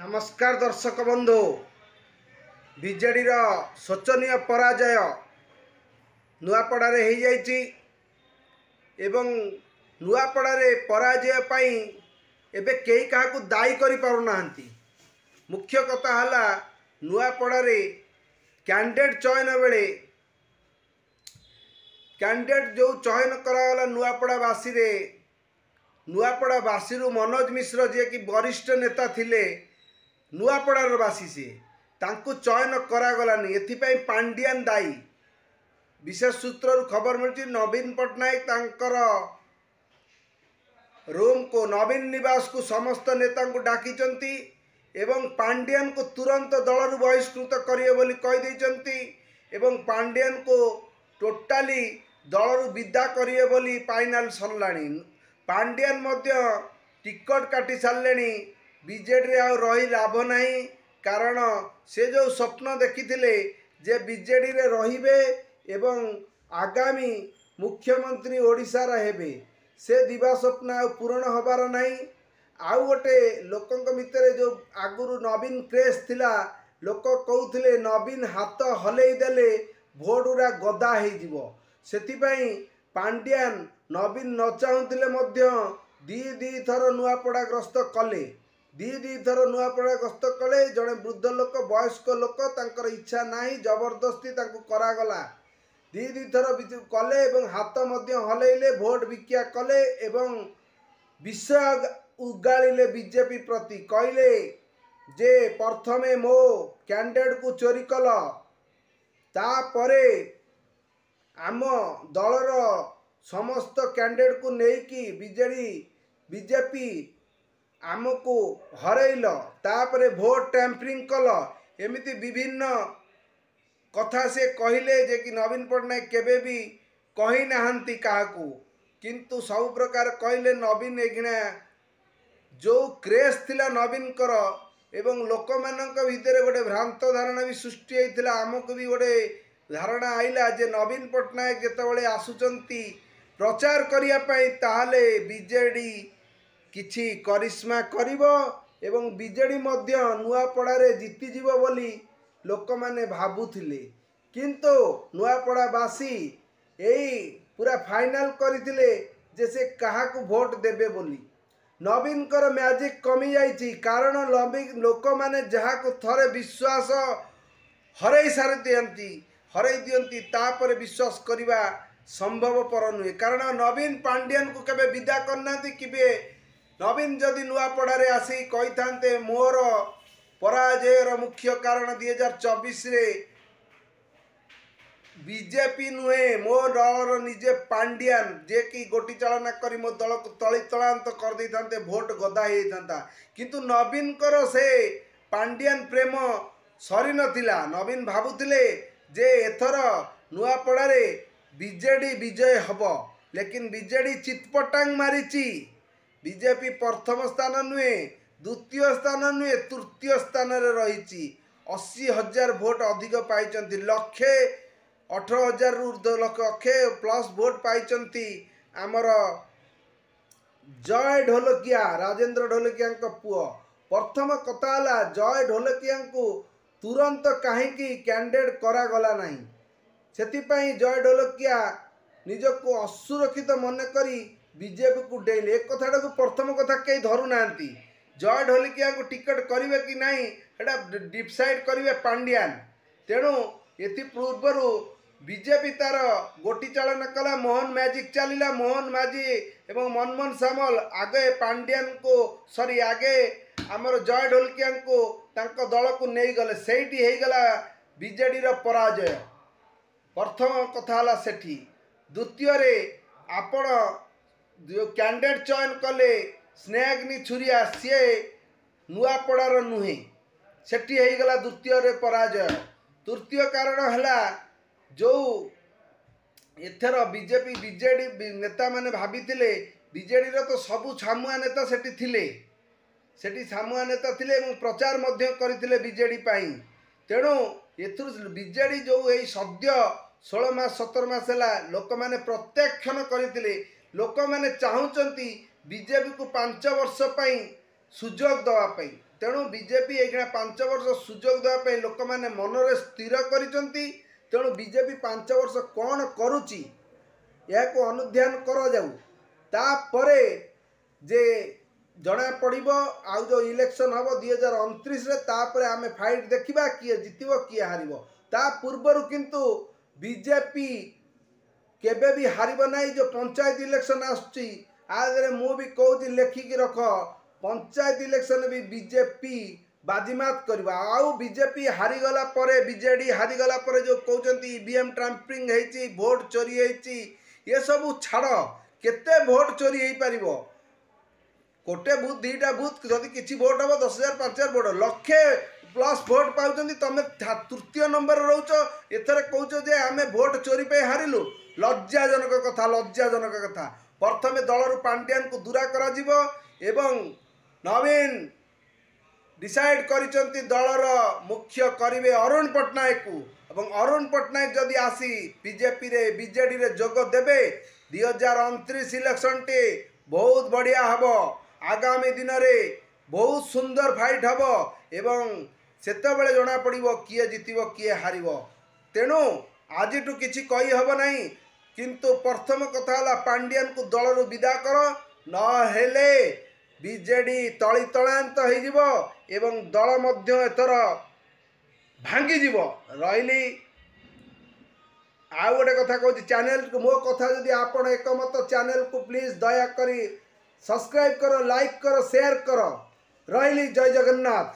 नमस्कार दर्शक बंधु। बीजेडी शोचनीय पराजय नुआपड़ारे हो जाइछि एवं नुआपड़ारे पराजय पाई एबे केही काहाकू दायी करि पारुनाहांती। मुख्य कथा हला नुआपड़ारे कैंडिडेट चयन बेले कैंडिडेट जो चयन करागला नुआपड़ावासी मनोज मिश्र जी कि वरिष्ठ नेता थिले नुआपड़ार बासी से तांकु चयन करागलानी एथिपाई पांडियान दायी। विशेष सूत्र खबर मिलती नवीन पट्टनायक तांकर रूम को नवीन निवास को समस्त नेता को डाकी एवं पांडियान को तुरंत दलरू बहिष्कृत करिए बोली कहि दैछंती एवं पांडियान को टोटाली दलरू विदा करिए बोली फाइनल सरलाणी। पांडियान मध्य टिकट काटी सारे बीजेडी आ रही लाभ नहीं, कारण से जो स्वप्न देखिथिले जे बीजेडी रे रहिबे एवं आगामी मुख्यमंत्री ओडिशार हेबे से दिवा स्वप्न आ पूरण हबार नहीं। आउ गोटे लोकंक भितर जो आगुरु नवीन क्रेज थिला लोक कहउथिले नवीन हाथ हलेई देले भोट गुरा गदा हो जिवो। सेथिपाई पांडियान नवीन न चाहुथिले मध्य दी थर नुआपड़ा ग्रस्त कले दी थर नुआपड़ा ग्रस्त कले। जड़े वृद्ध लोक वयस्क लोक तांकर इच्छा नहीं जबरदस्ती तांको करागला दी थर कले एवं हाथ मध्य हलेइले भोट भिक्षा कले एवं विषय उगाड़िले बीजेपी प्रति कहले जे प्रथमे मो कैंडिडेट को चोरी कल तापरे आम दलर समस्त कैंडिडेट को लेकिन बीजेपी आमको हरैल तापरे भोट टैंपरिंग कल एमिति विभिन्न कथा से कहले जे कि नवीन पट्टनायक केबे भी कही नाहंती काहाकू, किंतु सब प्रकार कहले नवीन एगिना जो क्रेज थिला नवीन कर एवं लोक मानक भितर गोटे भ्रांत धारणा भी सृष्टि होइतिला। आमको भी गोटे धारणा आइला जे नवीन पट्टनायक जेतेबेले आसुचंती प्रचार करिया पई ताहाले बीजेडी किछि करिश्मा करिवो एवं बीजेडी मध्य नुआपड़ारे जीति जीवो बोली लोक माने भाबुथिले, किंतु नुआपड़ावासी एई पूरा फाइनल करथिले जे से काहाकू भोट देबे बोली। नवीन कर मैजिक कमी जाइछि, कारण नवीन लोक माने जहाकू थरे विश्वास हरई दियंती तापर विश्वास करिवा संभवपर नुहे। कारण नवीन पांडियान को केबे विदा करना केबे नवीन जदि नुआपड़ारे आसी कही थांते मोर पराजयर मुख्य कारण 2024 रे बीजेपी नुहे मो दलर निजे पांडियान जे कि गोटी चालना करी मो दल को तलितलांत कर दे थांते भोट गदा हे थांता, किंतु नवीन कर से पांडियान प्रेम सरी नथिला। नवीन भाबुथिले जे एथर नुआपड़ारे बीजेडी विजय हब, लेकिन बीजेडी चितपटांग मारिची। बीजेपी प्रथम स्थान नुहे द्वितीय स्थान नुहे तृतीय स्थान रे रही 80,000 भोट अधिक पाइचंती, 1,18,000 लक्षे प्लस भोट पाइचंती आमर जय ढोलकिया राजेंद्र ढोलकिया पुओ। प्रथम कथा हला जय ढोलकिया को तुरंत कहीं कैंडिडेट करागला नहीं, सेथिपाई जय ढोलकिया निजको असुरक्षित मन करी बीजेपी को डेले। एक कथा को प्रथम कथा कई धरु नांती जय ढोलकिया को टिकट करिवे कि नहीं एटा डिसाइड करिवे पांडियान। तेणु एथि पूर्वर बीजेपी तार गोटी चालन कला, मोहन मैजिक चलिला, मोहन माझी एवं मनमोहन सामल आगे पांडियान को सॉरी आगे आमर जय ढोलकिया को तांको दल को नहीं गले, सेठी हे गला बीजेडी रो पराजय। प्रथम कथा हला सेठी। द्वितीय रे आपण जो कैंडिडेट चयन कले स्नेहग्नि छुरिया सी नुआपड़ार नुहे सेठी हे गला द्वितीय रे पराजय। तृतीय कारण हला जो एथर बीजेडी नेता माने भाबिथिले बीजेडी रो तो सबु छामुआ नेता सेठी थिले, सेठी छामुआ नेता थिले एवं प्रचार मध्य करथिले बीजेडी पाई। तेणु एथुर बीजेडी जो एई सद्य 16 मास 17 मास हला लोक माने प्रत्याख्यान करथिले। लोक माने चाहुचंती बीजेपी को 5 वर्ष पाई ସୁଯୋଗ ଦେବା ପାଇଁ। ତେଣୁ ବିଜେପି ଏଇଖିଣା 5 ବର୍ଷ ସୁଯୋଗ ଦେବା ପାଇଁ ଲୋକମାନେ ମନରେ ସ୍ଥିର କରିଛନ୍ତି। ତେଣୁ ବିଜେପି 5 ବର୍ଷ କ'ଣ କରୁଛି ଏହାକୁ ଅନୁଧ୍ୟାନ କରାଯାଉ। ତାପରେ ଯେ ଜଣା ପଡ଼ିବ ଆଉ ଯେଉଁ ଇଲେକ୍ସନ୍ ହେବ 2029ରେ, ତାପରେ ଆମେ ଫାଇଟ୍ ଦେଖିବା କିଏ ଜିତିବ କିଏ ହାରିବ। ତା ପୂର୍ବରୁ କିନ୍ତୁ ବିଜେପି କେବେ ବି ହାରିବ ନାହିଁ। ଯେଉଁ ପଞ୍ଚାୟତ ଇଲେକ୍ସନ୍ ଆସୁଛି ଆଦେହରେ ମୁଁ ବି କହୁଛି ଲେଖିକି ରଖ, ପଞ୍ଚାୟତ ଇଲେକ୍ସନ୍ ବି ବିଜେପି ବାଜିମାତ କରିବା। ଆଉ ବିଜେପି ହାରିଗଲା ପରେ, ବିଜେଡ଼ି ହାରିଗଲା ପରେ ଯେଉଁ କହୁଛନ୍ତି ଇଭିଏମ୍ ଟ୍ୟାମ୍ପରିଂ ହେଇଛି, ଭୋଟ୍ ଚୋରି ହେଇଛି, ଏସବୁ ଛାଡ଼। କେତେ ଭୋଟ୍ ଚୋରି ହେଇପାରିବ? ଗୋଟେ ବୁଥ୍ ଦୁଇଟା ବୁଥ୍ ଯଦି କିଛି ଭୋଟ୍ ହେବ 10,000 5,000 ଭୋଟ୍, ଲକ୍ଷେ ପ୍ଲସ୍ ଭୋଟ୍ ପାଉଛନ୍ତି, ତୁମେ ତୃତୀୟ ନମ୍ବରରେ ରହୁଛ। ଏଥର କହୁଛ ଯେ ଆମେ ଭୋଟ୍ ଚୋରି ପାଇଁ ହାରିଲୁ। ଲଜ୍ଜାଜନକ କଥା, ଲଜ୍ଜାଜନକ କଥା। ପ୍ରଥମେ ଦଳରୁ ପାଣ୍ଡିଆନକୁ ଦୂର କରାଯିବ ଏବଂ ନବୀନ ଡିସାଇଡ୍ କରିଛନ୍ତି ଦଳର ମୁଖ୍ୟ କରିବେ ଅରୁଣ ପଟ୍ଟନାୟକକୁ। ଏବଂ ଅରୁଣ ପଟ୍ଟନାୟକ ଯଦି ଆସି ବିଜେପିରେ ବିଜେଡ଼ିରେ ଯୋଗ ଦେବେ, 2029 ଇଲେକ୍ସନଟି ବହୁତ ବଢ଼ିଆ ହେବ। ଆଗାମୀ ଦିନରେ ବହୁତ ସୁନ୍ଦର ଫାଇଟ୍ ହେବ ଏବଂ ସେତେବେଳେ ଜଣାପଡ଼ିବ କିଏ ଜିତିବ କିଏ ହାରିବ। ତେଣୁ ଆଜିଠୁ କିଛି କହିହେବ ନାହିଁ। କିନ୍ତୁ ପ୍ରଥମ କଥା ହେଲା ପାଣ୍ଡିଆନକୁ ଦଳରୁ ବିଦା କର, ନହେଲେ ବିଜେଡ଼ି ତଳିତଳାନ୍ତ ହୋଇଯିବ ଏବଂ ଦଳ ମଧ୍ୟ ଏଥର ଭାଙ୍ଗିଯିବ। ରହିଲି। ଆଉ ଗୋଟେ କଥା କହୁଛି, ଚ୍ୟାନେଲକୁ ମୋ କଥା ଯଦି ଆପଣ ଏକମତ, ଚ୍ୟାନେଲକୁ ପ୍ଲିଜ୍ ଦୟାକରି ସବସ୍କ୍ରାଇବ୍ କର, ଲାଇକ୍ କର, ସେୟାର କର। ରହିଲି। ଜୟ ଜଗନ୍ନାଥ।